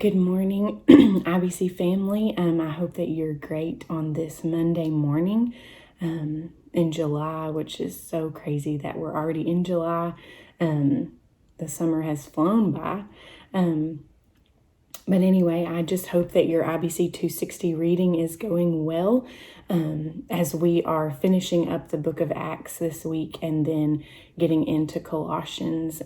Good morning, IBC family. I hope that you're great on this Monday morning in July, which is so crazy that we're already in July. The summer has flown by. But anyway, I just hope that your IBC260 reading is going well as we are finishing up the book of Acts this week and then getting into Colossians.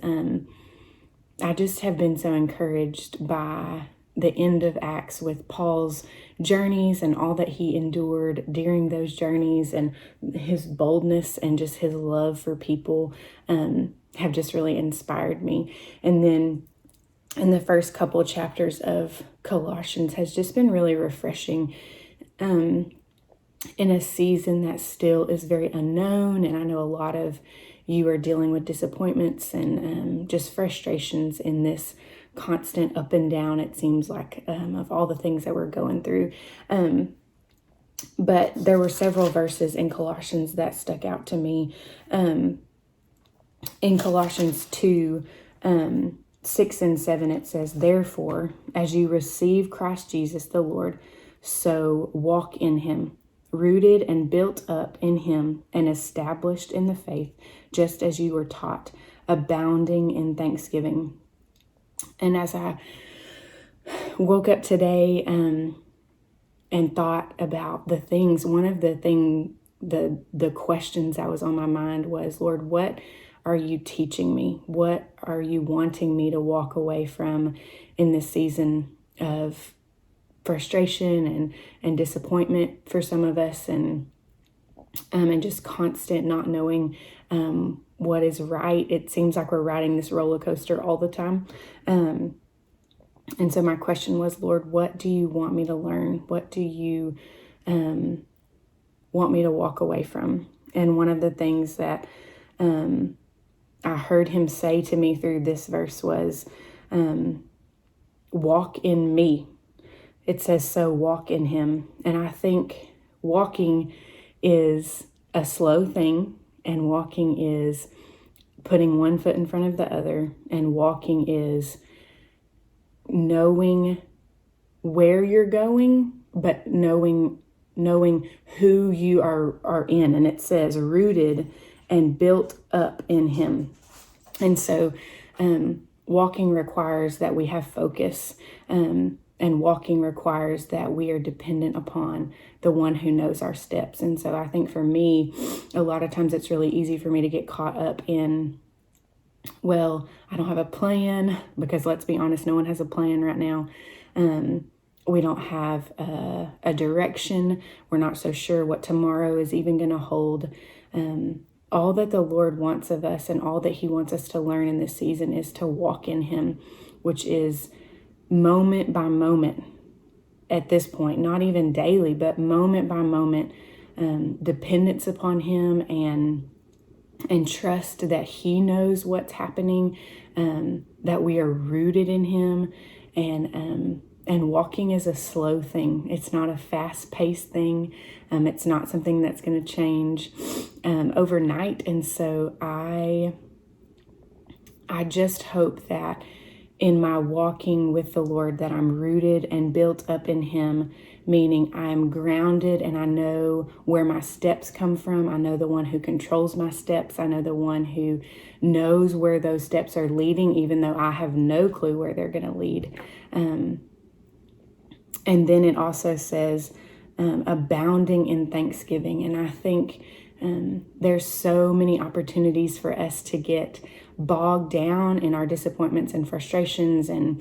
I just have been so encouraged by the end of Acts with Paul's journeys and all that he endured during those journeys, and his boldness and just his love for people have just really inspired me. And then in the first couple chapters of Colossians has just been really refreshing in a season that still is very unknown. And I know a lot of you are dealing with disappointments and just frustrations in this constant up and down, it seems like, of all the things that we're going through. But there were several verses in Colossians that stuck out to me. In Colossians 2, 6 and 7, it says, "Therefore, as you receive Christ Jesus the Lord, so walk in him, rooted and built up in him and established in the faith, just as you were taught, abounding in thanksgiving." And as I woke up today and thought about the things, one of the questions that was on my mind was, Lord, what are you teaching me? What are you wanting me to walk away from in this season of frustration and disappointment for some of us, and just constant not knowing what is right. It seems like we're riding this roller coaster all the time. And so my question was, Lord, what do you want me to learn? What do you want me to walk away from? And one of the things that I heard him say to me through this verse was, walk in me. It says, so walk in him. And I think walking is a slow thing, and walking is putting one foot in front of the other, and walking is knowing where you're going, but knowing who you are in. And it says rooted and built up in him. And so walking requires that we have focus, and walking requires that we are dependent upon the one who knows our steps. And so I think for me, a lot of times it's really easy for me to get caught up in, well, I don't have a plan, because let's be honest, no one has a plan right now. We don't have a direction. We're not so sure what tomorrow is even going to hold. All that the Lord wants of us and all that he wants us to learn in this season is to walk in him, which is moment by moment at this point, not even daily, but moment by moment, dependence upon him and trust that he knows what's happening, that we are rooted in him, and walking is a slow thing. It's not a fast-paced thing. It's not something that's going to change overnight. And so I just hope that in my walking with the Lord, that I'm rooted and built up in him, meaning I'm grounded and I know where my steps come from. I know the one who controls my steps. I know the one who knows where those steps are leading, even though I have no clue where they're going to lead. And then it also says abounding in thanksgiving. And I think there's so many opportunities for us to get bogged down in our disappointments and frustrations and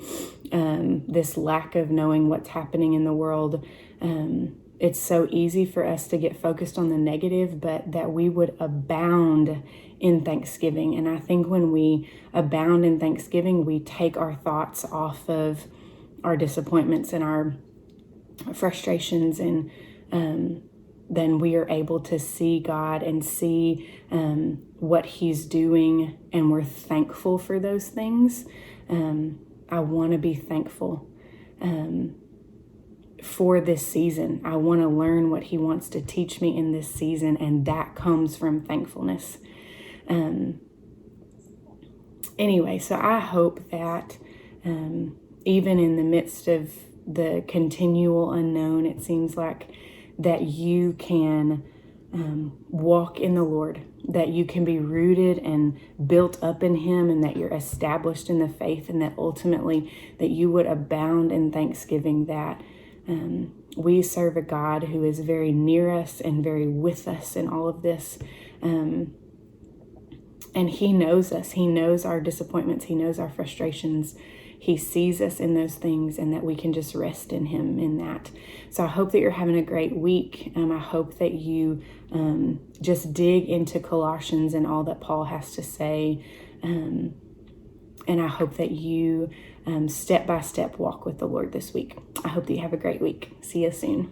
this lack of knowing what's happening in the world. It's so easy for us to get focused on the negative, but that we would abound in thanksgiving. And I think when we abound in thanksgiving, we take our thoughts off of our disappointments and our frustrations, and then we are able to see God and see what he's doing, and we're thankful for those things. I want to be thankful for this season. I want to learn what he wants to teach me in this season, and that comes from thankfulness. Anyway, so I hope that even in the midst of the continual unknown, it seems like that you can walk in the Lord, that you can be rooted and built up in him, and that you're established in the faith, and that ultimately that you would abound in thanksgiving, that we serve a God who is very near us and very with us in all of this. And he knows us. He knows our disappointments. He knows our frustrations. He sees us in those things, and that we can just rest in him in that. So I hope that you're having a great week. I hope that you just dig into Colossians and all that Paul has to say. And I hope that you step by step walk with the Lord this week. I hope that you have a great week. See you soon.